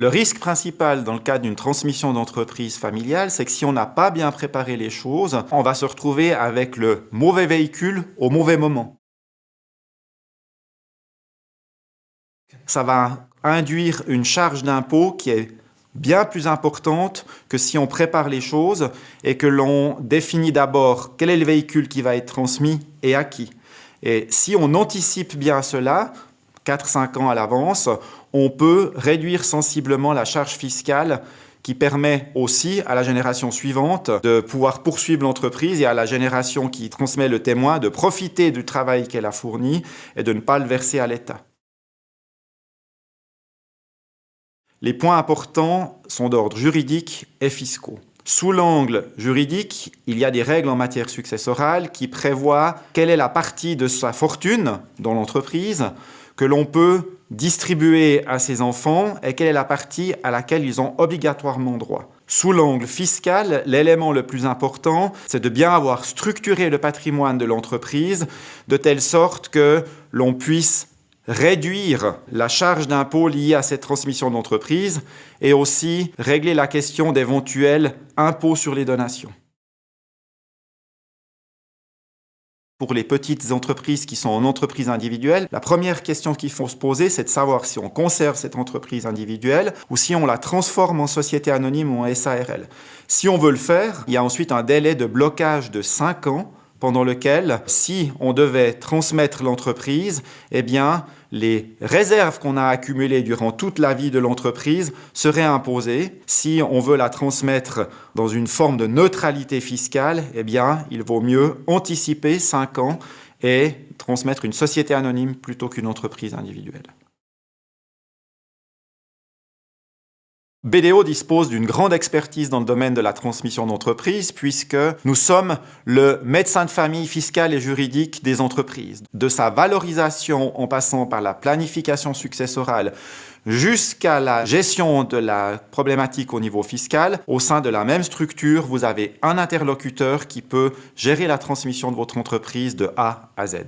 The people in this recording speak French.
Le risque principal dans le cadre d'une transmission d'entreprise familiale, c'est que si on n'a pas bien préparé les choses, on va se retrouver avec le mauvais véhicule au mauvais moment. Ça va induire une charge d'impôt qui est bien plus importante que si on prépare les choses et que l'on définit d'abord quel est le véhicule qui va être transmis et à qui. Et si on anticipe bien cela, 4-5 ans à l'avance, on peut réduire sensiblement la charge fiscale qui permet aussi à la génération suivante de pouvoir poursuivre l'entreprise et à la génération qui transmet le témoin de profiter du travail qu'elle a fourni et de ne pas le verser à l'État. Les points importants sont d'ordre juridique et fiscaux. Sous l'angle juridique, il y a des règles en matière successorale qui prévoient quelle est la partie de sa fortune dans l'entreprise que l'on peut distribuer à ses enfants et quelle est la partie à laquelle ils ont obligatoirement droit. Sous l'angle fiscal, l'élément le plus important, c'est de bien avoir structuré le patrimoine de l'entreprise de telle sorte que l'on puisse réduire la charge d'impôt liée à cette transmission d'entreprise et aussi régler la question d'éventuels impôts sur les donations. Pour les petites entreprises qui sont en entreprise individuelle, la première question qu'il faut se poser, c'est de savoir si on conserve cette entreprise individuelle ou si on la transforme en société anonyme ou en SARL. Si on veut le faire, il y a ensuite un délai de blocage de 5 ans pendant lequel, si on devait transmettre l'entreprise, eh bien, les réserves qu'on a accumulées durant toute la vie de l'entreprise seraient imposées. Si on veut la transmettre dans une forme de neutralité fiscale, eh bien, il vaut mieux anticiper 5 ans et transmettre une société anonyme plutôt qu'une entreprise individuelle. BDO dispose d'une grande expertise dans le domaine de la transmission d'entreprise puisque nous sommes le médecin de famille fiscal et juridique des entreprises. De sa valorisation en passant par la planification successorale jusqu'à la gestion de la problématique au niveau fiscal, au sein de la même structure, vous avez un interlocuteur qui peut gérer la transmission de votre entreprise de A à Z.